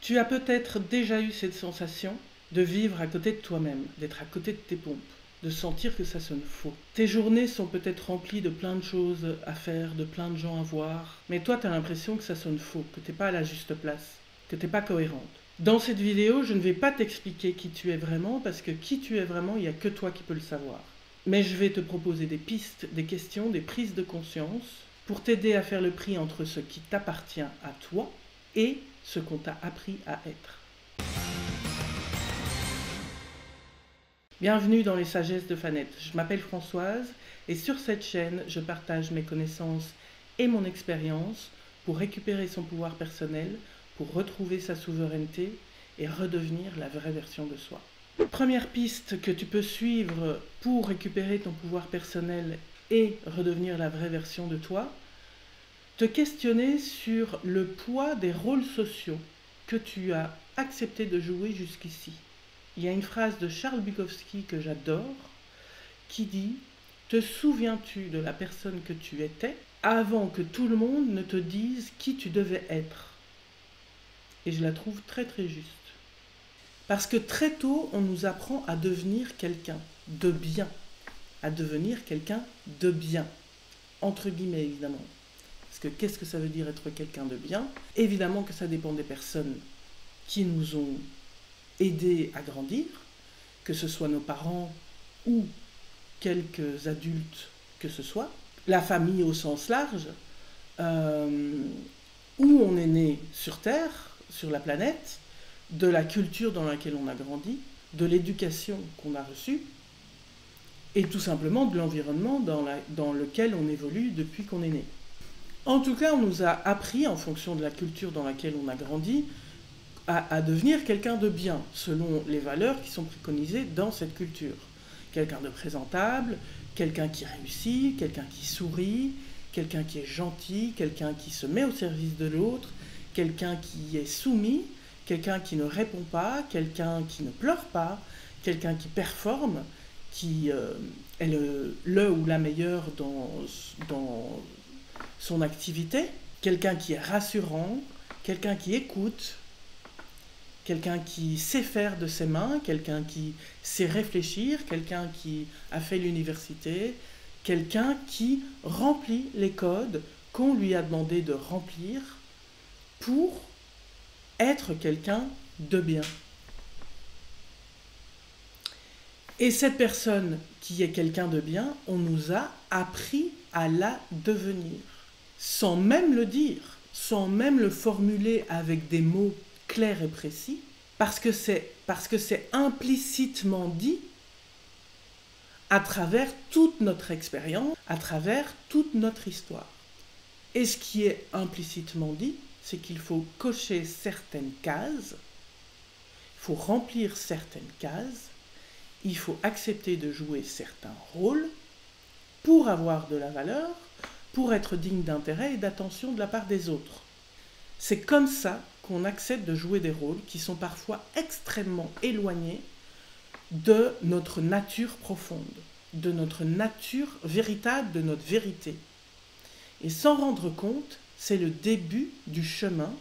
Tu as peut-être déjà eu cette sensation de vivre à côté de toi-même, d'être à côté de tes pompes, de sentir que ça sonne faux. Tes journées sont peut-être remplies de plein de choses à faire, de plein de gens à voir, mais toi tu as l'impression que ça sonne faux, que t'es pas à la juste place, que t'es pas cohérente. Dans cette vidéo, je ne vais pas t'expliquer qui tu es vraiment, parce que qui tu es vraiment, il n'y a que toi qui peux le savoir. Mais je vais te proposer des pistes, des questions, des prises de conscience, pour t'aider à faire le tri entre ce qui t'appartient à toi et ce qu'on t'a appris à être. Bienvenue dans les sagesses de Fanette. Je m'appelle Françoise et sur cette chaîne, je partage mes connaissances et mon expérience pour récupérer son pouvoir personnel, pour retrouver sa souveraineté et redevenir la vraie version de soi. Première piste que tu peux suivre pour récupérer ton pouvoir personnel et redevenir la vraie version de toi, te questionner sur le poids des rôles sociaux que tu as accepté de jouer jusqu'ici. Il y a une phrase de Charles Bukowski que j'adore qui dit « Te souviens-tu de la personne que tu étais avant que tout le monde ne te dise qui tu devais être ?» Et je la trouve très très juste. Parce que très tôt, on nous apprend à devenir quelqu'un de bien. À devenir quelqu'un de bien. Entre guillemets, évidemment. Parce que qu'est-ce que ça veut dire être quelqu'un de bien? Évidemment que ça dépend des personnes qui nous ont aidés à grandir, que ce soit nos parents ou quelques adultes que ce soit, la famille au sens large, où on est né sur Terre, sur la planète, de la culture dans laquelle on a grandi, de l'éducation qu'on a reçue, et tout simplement de l'environnement dans lequel on évolue depuis qu'on est né. En tout cas, on nous a appris, en fonction de la culture dans laquelle on a grandi, à devenir quelqu'un de bien, selon les valeurs qui sont préconisées dans cette culture. Quelqu'un de présentable, quelqu'un qui réussit, quelqu'un qui sourit, quelqu'un qui est gentil, quelqu'un qui se met au service de l'autre, quelqu'un qui est soumis, quelqu'un qui ne répond pas, quelqu'un qui ne pleure pas, quelqu'un qui performe, qui est le ou la meilleure dans son activité, quelqu'un qui est rassurant, quelqu'un qui écoute, quelqu'un qui sait faire de ses mains, quelqu'un qui sait réfléchir, quelqu'un qui a fait l'université, quelqu'un qui remplit les codes qu'on lui a demandé de remplir pour être quelqu'un de bien. Et cette personne qui est quelqu'un de bien, on nous a appris à la devenir, sans même le dire, sans même le formuler avec des mots clairs et précis, parce que c'est implicitement dit à travers toute notre expérience, à travers toute notre histoire. Et ce qui est implicitement dit, c'est qu'il faut cocher certaines cases, il faut remplir certaines cases, il faut accepter de jouer certains rôles pour avoir de la valeur, pour être digne d'intérêt et d'attention de la part des autres. C'est comme ça qu'on accepte de jouer des rôles qui sont parfois extrêmement éloignés de notre nature profonde, de notre nature véritable, de notre vérité. Et s'en rendre compte, c'est le début du chemin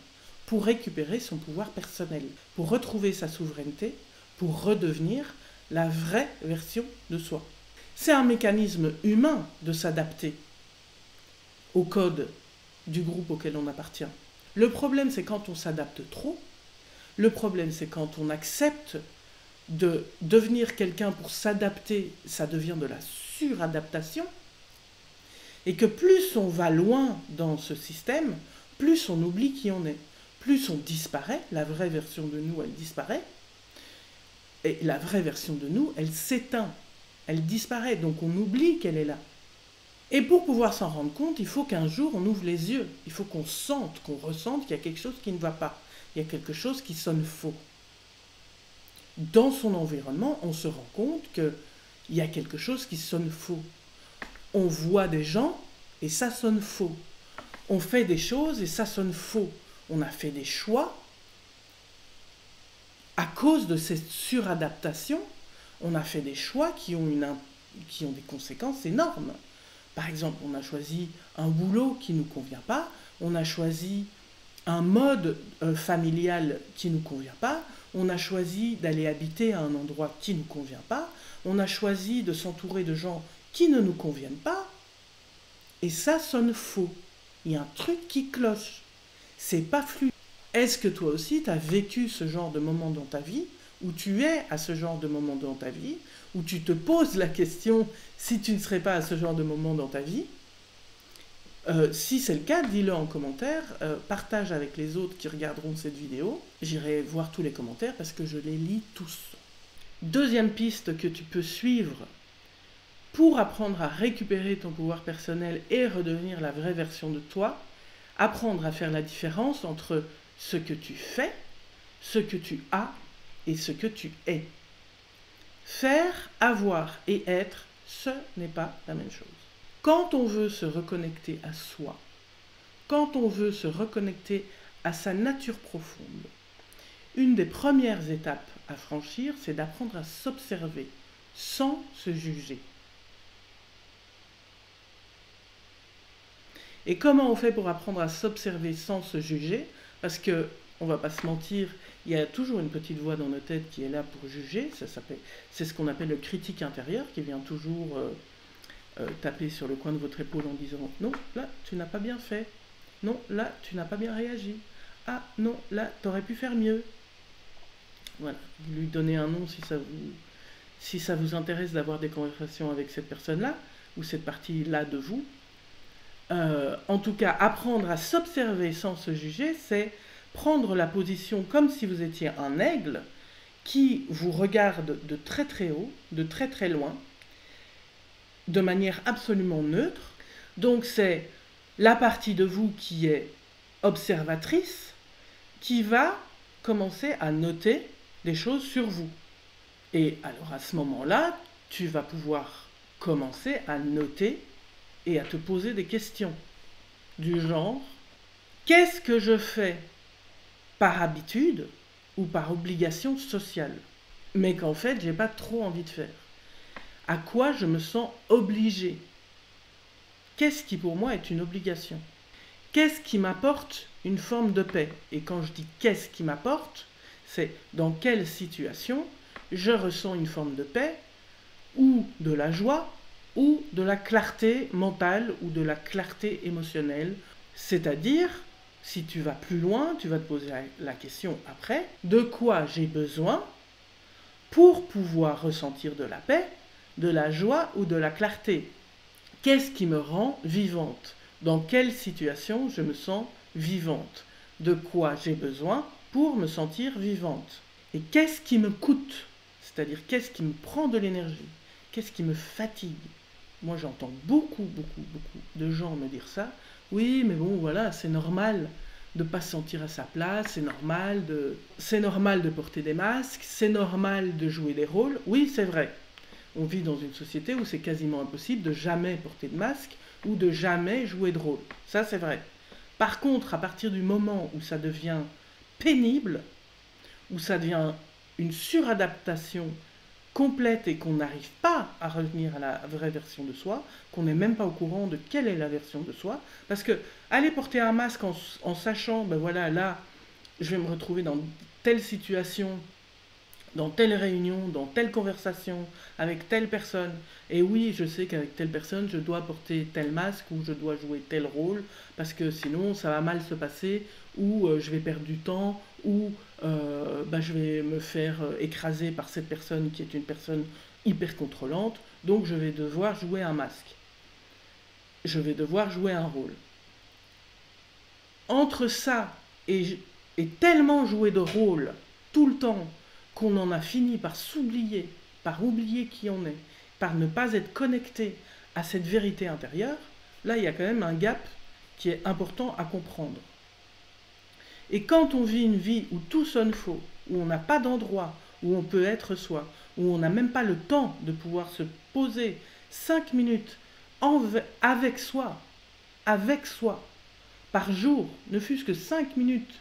pour récupérer son pouvoir personnel, pour retrouver sa souveraineté, pour redevenir la vraie version de soi. C'est un mécanisme humain de s'adapter au code du groupe auquel on appartient. Le problème, c'est quand on s'adapte trop. Le problème, c'est quand on accepte de devenir quelqu'un pour s'adapter, ça devient de la suradaptation. Et que plus on va loin dans ce système, plus on oublie qui on est. Plus on disparaît, la vraie version de nous, elle disparaît. Et la vraie version de nous, elle s'éteint. Elle disparaît, donc on oublie qu'elle est là. Et pour pouvoir s'en rendre compte, il faut qu'un jour on ouvre les yeux. Il faut qu'on sente, qu'on ressente qu'il y a quelque chose qui ne va pas. Il y a quelque chose qui sonne faux. Dans son environnement, on se rend compte qu'il y a quelque chose qui sonne faux. On voit des gens et ça sonne faux. On fait des choses et ça sonne faux. On a fait des choix. À cause de cette suradaptation, on a fait des choix qui ont des conséquences énormes. Par exemple, on a choisi un boulot qui ne nous convient pas, on a choisi un mode familial qui ne nous convient pas, on a choisi d'aller habiter à un endroit qui ne nous convient pas, on a choisi de s'entourer de gens qui ne nous conviennent pas, et ça sonne faux. Il y a un truc qui cloche. C'est pas fluide. Est-ce que toi aussi, tu as vécu ce genre de moment dans ta vie, où tu es à ce genre de moment dans ta vie, où tu te poses la question si tu ne serais pas à ce genre de moment dans ta vie? Si c'est le cas, dis-le en commentaire, partage avec les autres qui regarderont cette vidéo. J'irai voir tous les commentaires parce que je les lis tous. Deuxième piste que tu peux suivre pour apprendre à récupérer ton pouvoir personnel et redevenir la vraie version de toi, apprendre à faire la différence entre ce que tu fais, ce que tu as et ce que tu es. Faire, avoir et être, ce n'est pas la même chose. Quand on veut se reconnecter à soi, quand on veut se reconnecter à sa nature profonde, une des premières étapes à franchir, c'est d'apprendre à s'observer sans se juger. Et comment on fait pour apprendre à s'observer sans se juger? Parce que, on va pas se mentir, il y a toujours une petite voix dans nos têtes qui est là pour juger. C'est ce qu'on appelle le critique intérieur, qui vient toujours taper sur le coin de votre épaule en disant « Non, là, tu n'as pas bien fait. Non, là, tu n'as pas bien réagi. Ah, non, là, tu aurais pu faire mieux. » Voilà, lui donner un nom si ça vous intéresse d'avoir des conversations avec cette personne-là, ou cette partie-là de vous. En tout cas, apprendre à s'observer sans se juger, c'est prendre la position comme si vous étiez un aigle qui vous regarde de très très haut, de très très loin, de manière absolument neutre. Donc c'est la partie de vous qui est observatrice, qui va commencer à noter des choses sur vous. Et alors à ce moment-là, tu vas pouvoir commencer à noter et à te poser des questions du genre « Qu'est-ce que je fais par habitude ou par obligation sociale, mais qu'en fait, j'ai pas trop envie de faire? À quoi je me sens obligée? Qu'est-ce qui pour moi est une obligation? Qu'est-ce qui m'apporte une forme de paix? » Et quand je dis « qu'est-ce qui m'apporte », c'est dans quelle situation je ressens une forme de paix, ou de la joie, ou de la clarté mentale, ou de la clarté émotionnelle. C'est-à-dire, si tu vas plus loin, tu vas te poser la question après, de quoi j'ai besoin pour pouvoir ressentir de la paix, de la joie ou de la clarté? Qu'est-ce qui me rend vivante? Dans quelle situation je me sens vivante? De quoi j'ai besoin pour me sentir vivante? Et qu'est-ce qui me coûte? C'est-à-dire, qu'est-ce qui me prend de l'énergie? Qu'est-ce qui me fatigue? Moi, j'entends beaucoup de gens me dire ça. Oui, mais bon, voilà, c'est normal de ne pas se sentir à sa place, c'est normal de porter des masques, c'est normal de jouer des rôles. Oui, c'est vrai. On vit dans une société où c'est quasiment impossible de jamais porter de masque ou de jamais jouer de rôle. Ça, c'est vrai. Par contre, à partir du moment où ça devient pénible, où ça devient une suradaptation complète et qu'on n'arrive pas à revenir à la vraie version de soi, qu'on n'est même pas au courant de quelle est la version de soi, parce que aller porter un masque en sachant, ben voilà, là, je vais me retrouver dans telle situation, dans telle réunion, dans telle conversation, avec telle personne, et oui, je sais qu'avec telle personne, je dois porter tel masque, ou je dois jouer tel rôle, parce que sinon, ça va mal se passer, ou je vais perdre du temps, ou je vais me faire écraser par cette personne qui est une personne hyper contrôlante, donc je vais devoir jouer un masque. Je vais devoir jouer un rôle. Entre ça et tellement jouer de rôle tout le temps qu'on en a fini par s'oublier, par oublier qui on est, par ne pas être connecté à cette vérité intérieure, là il y a quand même un gap qui est important à comprendre. Et quand on vit une vie où tout sonne faux, où on n'a pas d'endroit où on peut être soi, où on n'a même pas le temps de pouvoir se poser 5 minutes avec soi, par jour, ne fût-ce que 5 minutes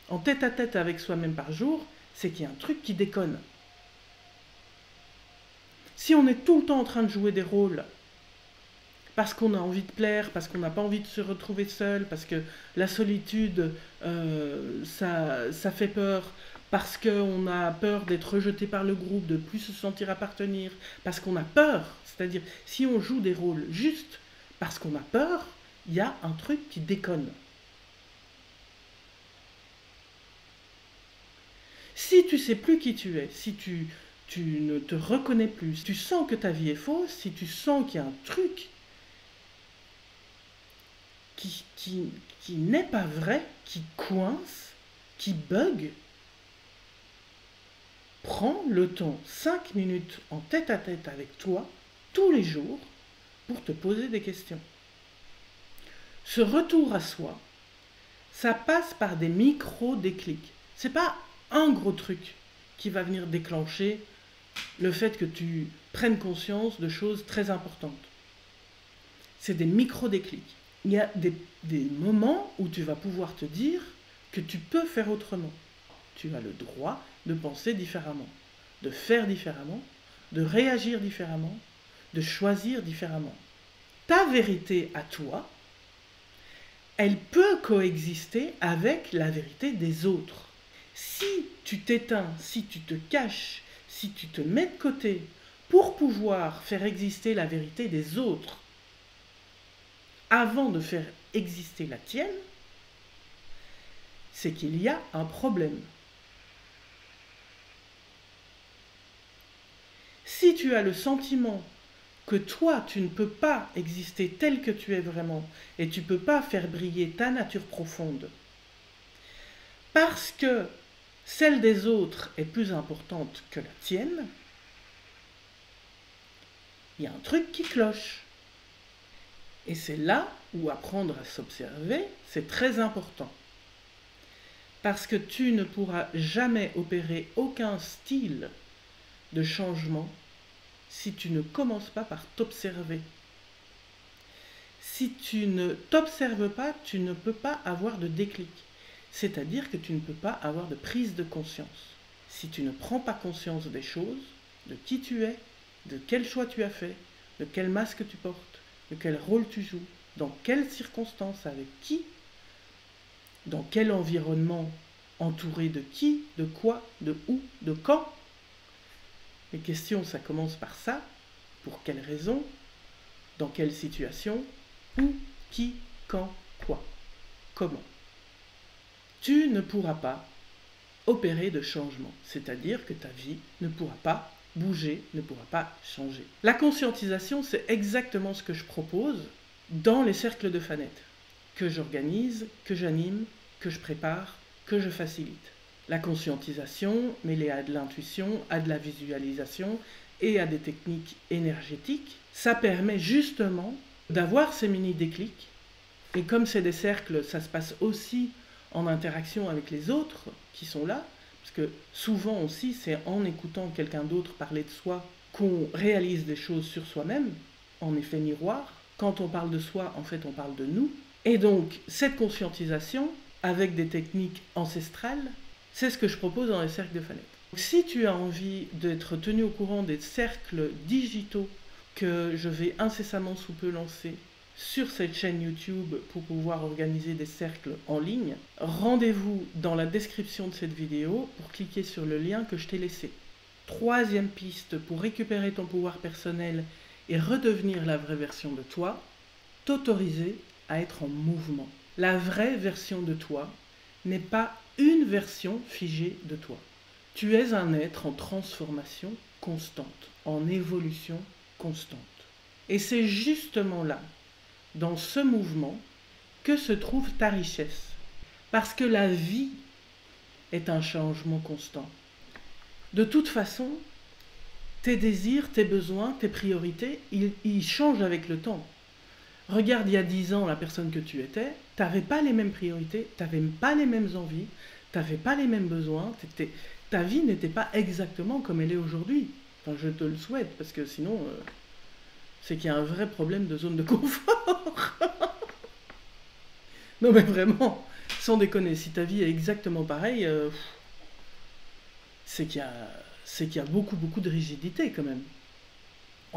en tête-à-tête avec soi-même par jour, c'est qu'il y a un truc qui déconne. Si on est tout le temps en train de jouer des rôles, parce qu'on a envie de plaire, parce qu'on n'a pas envie de se retrouver seul, parce que la solitude, ça fait peur, parce qu'on a peur d'être rejeté par le groupe, de plus se sentir appartenir, parce qu'on a peur. C'est-à-dire, si on joue des rôles juste parce qu'on a peur, il y a un truc qui déconne. Si tu sais plus qui tu es, si tu ne te reconnais plus, si tu sens que ta vie est fausse, si tu sens qu'il y a un truc qui n'est pas vrai, qui coince, qui bug, prends le temps, 5 minutes en tête-à-tête avec toi, tous les jours, pour te poser des questions. Ce retour à soi, ça passe par des micro-déclics. C'est pas un gros truc qui va venir déclencher le fait que tu prennes conscience de choses très importantes. C'est des micro-déclics. Il y a des moments où tu vas pouvoir te dire que tu peux faire autrement. Tu as le droit de penser différemment, de faire différemment, de réagir différemment, de choisir différemment. Ta vérité à toi, elle peut coexister avec la vérité des autres. Si tu t'éteins, si tu te caches, si tu te mets de côté pour pouvoir faire exister la vérité des autres avant de faire exister la tienne, c'est qu'il y a un problème. Si tu as le sentiment que toi, tu ne peux pas exister tel que tu es vraiment et tu ne peux pas faire briller ta nature profonde parce que celle des autres est plus importante que la tienne, il y a un truc qui cloche. Et c'est là où apprendre à s'observer, c'est très important. Parce que tu ne pourras jamais opérer aucun style de changement si tu ne commences pas par t'observer. Si tu ne t'observes pas, tu ne peux pas avoir de déclic. C'est-à-dire que tu ne peux pas avoir de prise de conscience. Si tu ne prends pas conscience des choses, de qui tu es, de quel choix tu as fait, de quel masque tu portes, de quel rôle tu joues, dans quelles circonstances, avec qui, dans quel environnement, entouré de qui, de quoi, de où, de quand. Les questions, ça commence par ça. Pour quelle raison, dans quelle situation, où, qui, quand, quoi, comment. Tu ne pourras pas opérer de changement, c'est-à-dire que ta vie ne pourra pas bouger, ne pourra pas changer. La conscientisation, c'est exactement ce que je propose dans les cercles de Fanette, que j'organise, que j'anime, que je prépare, que je facilite. La conscientisation, mêlée à de l'intuition, à de la visualisation et à des techniques énergétiques, ça permet justement d'avoir ces mini-déclics. Et comme c'est des cercles, ça se passe aussi en interaction avec les autres qui sont là, parce que souvent aussi, c'est en écoutant quelqu'un d'autre parler de soi qu'on réalise des choses sur soi-même, en effet miroir. Quand on parle de soi, en fait, on parle de nous. Et donc, cette conscientisation, avec des techniques ancestrales, c'est ce que je propose dans les cercles de Fanette. Si tu as envie d'être tenu au courant des cercles digitaux que je vais incessamment sous peu lancer sur cette chaîne YouTube pour pouvoir organiser des cercles en ligne, rendez-vous dans la description de cette vidéo pour cliquer sur le lien que je t'ai laissé. Troisième piste pour récupérer ton pouvoir personnel et redevenir la vraie version de toi, t'autoriser à être en mouvement. La vraie version de toi n'est pas une version figée de toi. Tu es un être en transformation constante, en évolution constante. Et c'est justement là, dans ce mouvement, que se trouve ta richesse. Parce que la vie est un changement constant. De toute façon, tes désirs, tes besoins, tes priorités, ils changent avec le temps. Regarde, il y a 10 ans, la personne que tu étais, tu n'avais pas les mêmes priorités, tu n'avais pas les mêmes envies, tu n'avais pas les mêmes besoins, ta vie n'était pas exactement comme elle est aujourd'hui. Enfin, je te le souhaite, parce que sinon, c'est qu'il y a un vrai problème de zone de confort. Non mais vraiment, sans déconner, si ta vie est exactement pareille, c'est qu'il y a beaucoup de rigidité quand même.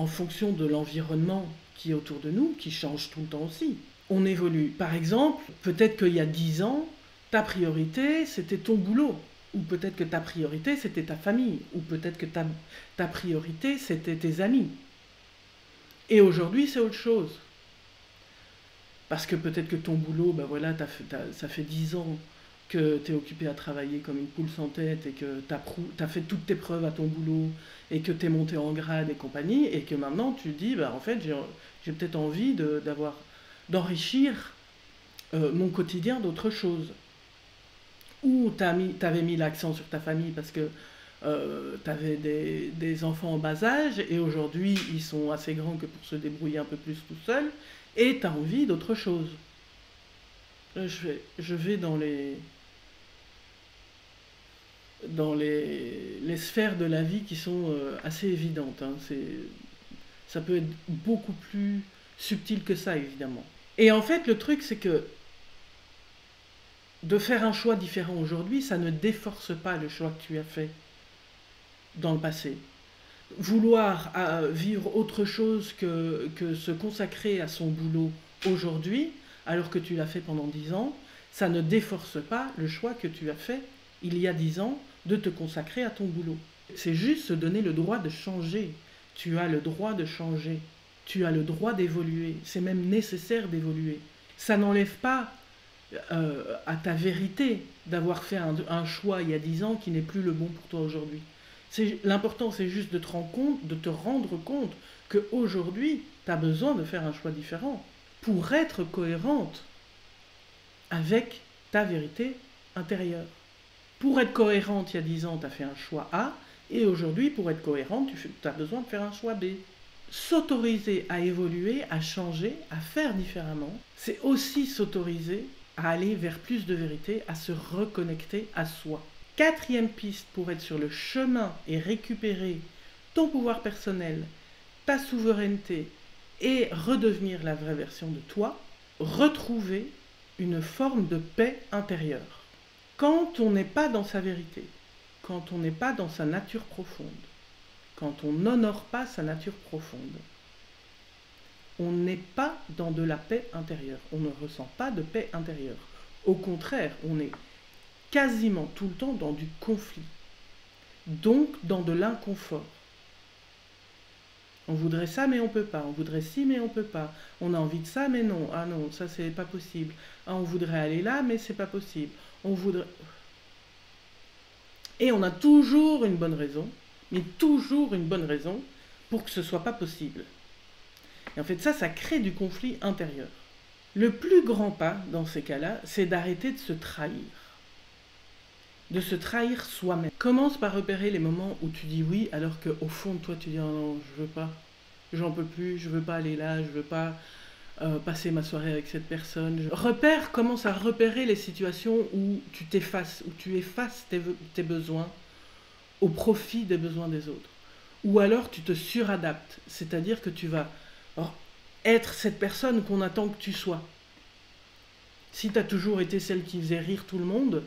en fonction de l'environnement qui est autour de nous, qui change tout le temps aussi. On évolue. Par exemple, peut-être qu'il y a 10 ans, ta priorité, c'était ton boulot. Ou peut-être que ta priorité, c'était ta famille. Ou peut-être que ta priorité, c'était tes amis. Et aujourd'hui, c'est autre chose. Parce que peut-être que ton boulot, ben voilà, ça fait 10 ans que tu es occupé à travailler comme une poule sans tête et que tu as fait toutes tes preuves à ton boulot et que tu es monté en grade et compagnie, et que maintenant tu dis, bah, en fait, j'ai peut-être envie d'enrichir mon quotidien d'autre chose. Ou tu avais mis l'accent sur ta famille parce que tu avais des enfants en bas âge et aujourd'hui ils sont assez grands que pour se débrouiller un peu plus tout seuls, et tu as envie d'autre chose. Là, je vais dans les sphères de la vie qui sont assez évidentes, hein. Ça peut être beaucoup plus subtil que ça, évidemment. Et en fait, le truc, c'est que de faire un choix différent aujourd'hui, ça ne déforce pas le choix que tu as fait dans le passé. Vouloir vivre autre chose que se consacrer à son boulot aujourd'hui, alors que tu l'as fait pendant 10 ans, ça ne déforce pas le choix que tu as fait il y a 10 ans de te consacrer à ton boulot. C'est juste se donner le droit de changer. Tu as le droit de changer. Tu as le droit d'évoluer. C'est même nécessaire d'évoluer. Ça n'enlève pas à ta vérité d'avoir fait un choix il y a 10 ans qui n'est plus le bon pour toi aujourd'hui. L'important, c'est juste de te rendre compte qu'aujourd'hui, tu as besoin de faire un choix différent pour être cohérente avec ta vérité intérieure. Pour être cohérente, il y a 10 ans, tu as fait un choix A, et aujourd'hui, pour être cohérente, tu as besoin de faire un choix B. S'autoriser à évoluer, à changer, à faire différemment, c'est aussi s'autoriser à aller vers plus de vérité, à se reconnecter à soi. Quatrième piste pour être sur le chemin et récupérer ton pouvoir personnel, ta souveraineté et redevenir la vraie version de toi, retrouver une forme de paix intérieure. Quand on n'est pas dans sa vérité, quand on n'est pas dans sa nature profonde, quand on n'honore pas sa nature profonde, on n'est pas dans de la paix intérieure, on ne ressent pas de paix intérieure. Au contraire, on est quasiment tout le temps dans du conflit, donc dans de l'inconfort. On voudrait ça mais on peut pas, on voudrait ci mais on peut pas, on a envie de ça mais non, ah non, ça c'est pas possible, ah on voudrait aller là mais c'est pas possible, on voudrait... Et on a toujours une bonne raison, mais toujours une bonne raison pour que ce soit pas possible. Et en fait ça crée du conflit intérieur. Le plus grand pas dans ces cas-là, c'est d'arrêter de se trahir. De se trahir soi-même. Commence par repérer les moments où tu dis oui, alors qu'au fond de toi tu dis oh non, je veux pas, j'en peux plus, je veux pas aller là, je veux pas passer ma soirée avec cette personne. Commence à repérer les situations où tu t'effaces, où tu effaces tes besoins au profit des besoins des autres. Ou alors tu te suradaptes, c'est-à-dire que tu vas être cette personne qu'on attend que tu sois. Si tu as toujours été celle qui faisait rire tout le monde,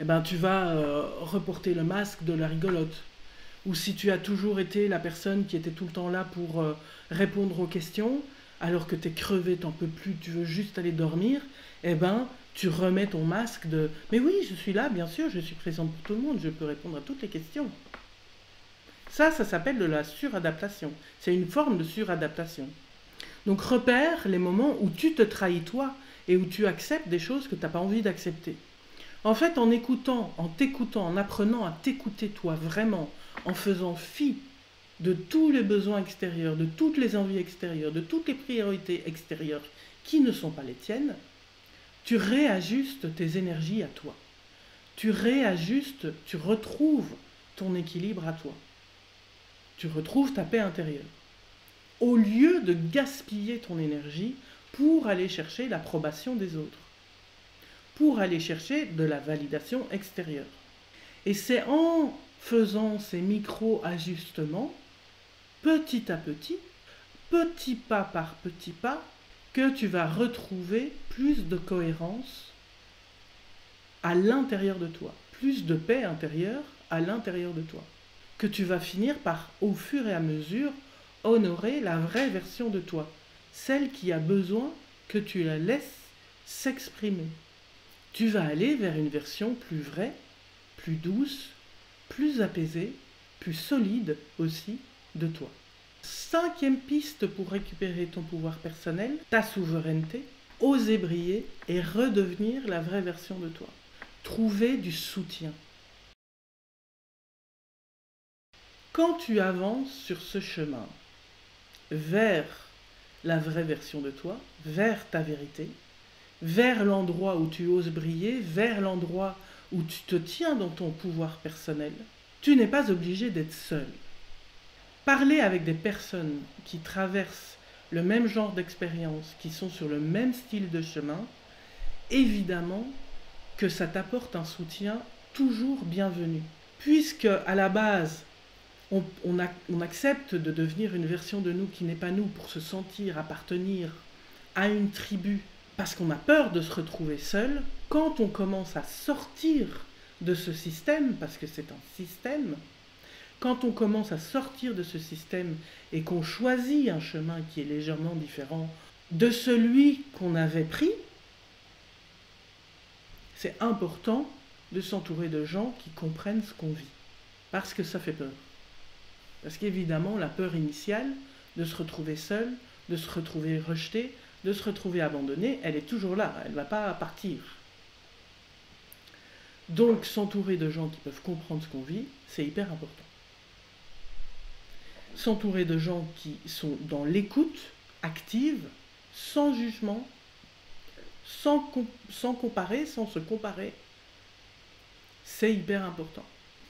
eh ben, tu vas reporter le masque de la rigolote. Ou si tu as toujours été la personne qui était tout le temps là pour répondre aux questions, alors que tu es crevé, t'en peux plus, tu veux juste aller dormir, eh ben, tu remets ton masque de « Mais oui, je suis là, bien sûr, je suis présente pour tout le monde, je peux répondre à toutes les questions. » Ça s'appelle de la suradaptation. C'est une forme de suradaptation. Donc repère les moments où tu te trahis toi et où tu acceptes des choses que tu n'as pas envie d'accepter. En fait, en t'écoutant, en apprenant à t'écouter toi vraiment, en faisant fi de tous les besoins extérieurs, de toutes les envies extérieures, de toutes les priorités extérieures qui ne sont pas les tiennes, tu réajustes tes énergies à toi. Tu retrouves ton équilibre à toi. Tu retrouves ta paix intérieure. Au lieu de gaspiller ton énergie pour aller chercher l'approbation des autres, pour aller chercher de la validation extérieure. Et c'est en faisant ces micro-ajustements, petit à petit, petit pas par petit pas, que tu vas retrouver plus de cohérence à l'intérieur de toi, plus de paix intérieure à l'intérieur de toi, que tu vas finir par, au fur et à mesure, honorer la vraie version de toi, celle qui a besoin que tu la laisses s'exprimer. Tu vas aller vers une version plus vraie, plus douce, plus apaisée, plus solide aussi de toi. 5e piste pour récupérer ton pouvoir personnel, ta souveraineté, oser briller et redevenir la vraie version de toi. Trouver du soutien. Quand tu avances sur ce chemin vers la vraie version de toi, vers ta vérité, vers l'endroit où tu oses briller, vers l'endroit où tu te tiens dans ton pouvoir personnel, tu n'es pas obligé d'être seul. Parler avec des personnes qui traversent le même genre d'expérience, qui sont sur le même style de chemin, évidemment que ça t'apporte un soutien toujours bienvenu. Puisque à la base, on accepte de devenir une version de nous qui n'est pas nous pour se sentir appartenir à une tribu, parce qu'on a peur de se retrouver seul, quand on commence à sortir de ce système, parce que c'est un système, quand on commence à sortir de ce système et qu'on choisit un chemin qui est légèrement différent de celui qu'on avait pris, c'est important de s'entourer de gens qui comprennent ce qu'on vit. Parce que ça fait peur. Parce qu'évidemment, la peur initiale de se retrouver seul, de se retrouver rejeté, de se retrouver abandonné, elle est toujours là, elle ne va pas partir. Donc s'entourer de gens qui peuvent comprendre ce qu'on vit, c'est hyper important. S'entourer de gens qui sont dans l'écoute active, sans jugement, sans comparer, sans se comparer, c'est hyper important.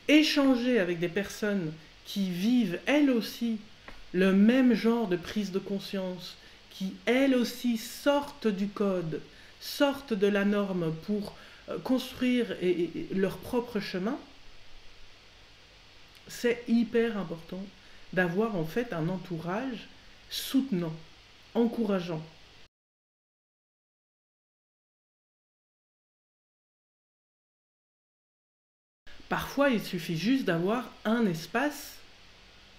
Échanger avec des personnes qui vivent elles aussi le même genre de prise de conscience, qui elles aussi sortent du code, sortent de la norme pour construire leur propre chemin, c'est hyper important d'avoir en fait un entourage soutenant, encourageant. Parfois, il suffit juste d'avoir un espace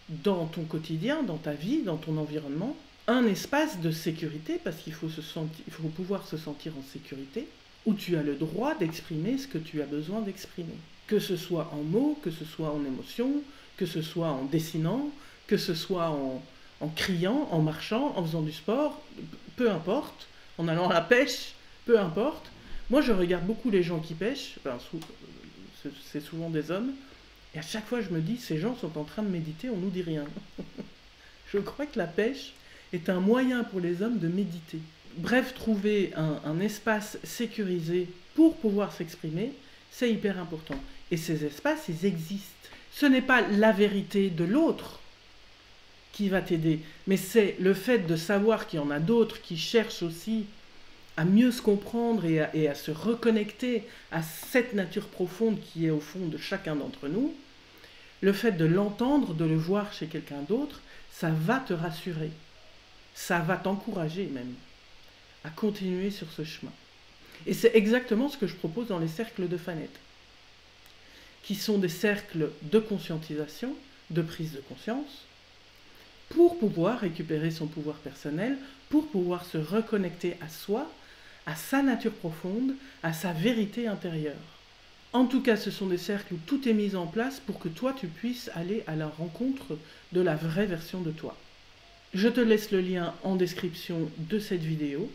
dans ton quotidien, dans ta vie, dans ton environnement, un espace de sécurité, parce qu'il faut pouvoir se sentir en sécurité, où tu as le droit d'exprimer ce que tu as besoin d'exprimer. Que ce soit en mots, que ce soit en émotions, que ce soit en dessinant, que ce soit en criant, en marchant, en faisant du sport, peu importe, en allant à la pêche, peu importe. Moi, je regarde beaucoup les gens qui pêchent, c'est souvent des hommes, et à chaque fois je me dis, ces gens sont en train de méditer, on nous dit rien. Je crois que la pêche est un moyen pour les hommes de méditer. Bref, trouver un espace sécurisé pour pouvoir s'exprimer, c'est hyper important. Et ces espaces, ils existent. Ce n'est pas la vérité de l'autre qui va t'aider, mais c'est le fait de savoir qu'il y en a d'autres qui cherchent aussi à mieux se comprendre et à se reconnecter à cette nature profonde qui est au fond de chacun d'entre nous. Le fait de l'entendre, de le voir chez quelqu'un d'autre, ça va te rassurer. Ça va t'encourager même à continuer sur ce chemin. Et c'est exactement ce que je propose dans les cercles de Fanette, qui sont des cercles de conscientisation, de prise de conscience, pour pouvoir récupérer son pouvoir personnel, pour pouvoir se reconnecter à soi, à sa nature profonde, à sa vérité intérieure. En tout cas, ce sont des cercles où tout est mis en place pour que toi, tu puisses aller à la rencontre de la vraie version de toi. Je te laisse le lien en description de cette vidéo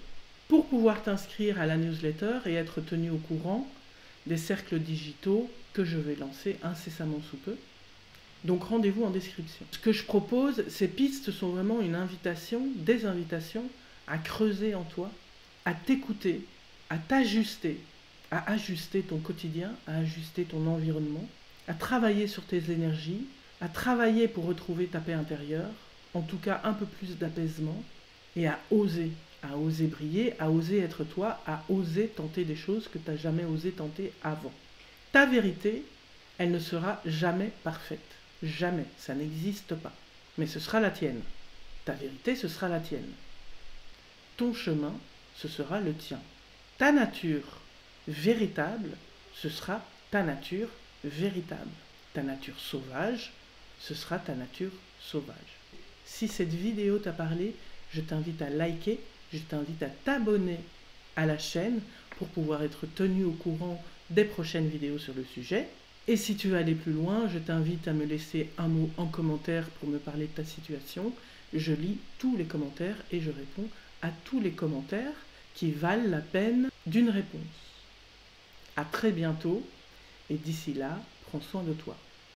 pour pouvoir t'inscrire à la newsletter et être tenu au courant des cercles digitaux que je vais lancer incessamment sous peu. Donc rendez-vous en description. Ce que je propose, ces pistes sont vraiment une invitation, des invitations à creuser en toi, à t'écouter, à t'ajuster, à ajuster ton quotidien, à ajuster ton environnement, à travailler sur tes énergies, à travailler pour retrouver ta paix intérieure, en tout cas un peu plus d'apaisement, et à oser briller, à oser être toi, à oser tenter des choses que tu n'as jamais osé tenter avant. Ta vérité, elle ne sera jamais parfaite. Jamais, ça n'existe pas. Mais ce sera la tienne. Ta vérité, ce sera la tienne. Ton chemin, ce sera le tien. Ta nature véritable, ce sera ta nature véritable. Ta nature sauvage, ce sera ta nature sauvage. Si cette vidéo t'a parlé, je t'invite à liker, je t'invite à t'abonner à la chaîne pour pouvoir être tenu au courant des prochaines vidéos sur le sujet. Et si tu veux aller plus loin, je t'invite à me laisser un mot en commentaire pour me parler de ta situation. Je lis tous les commentaires et je réponds à tous les commentaires qui valent la peine d'une réponse. À très bientôt et d'ici là, prends soin de toi.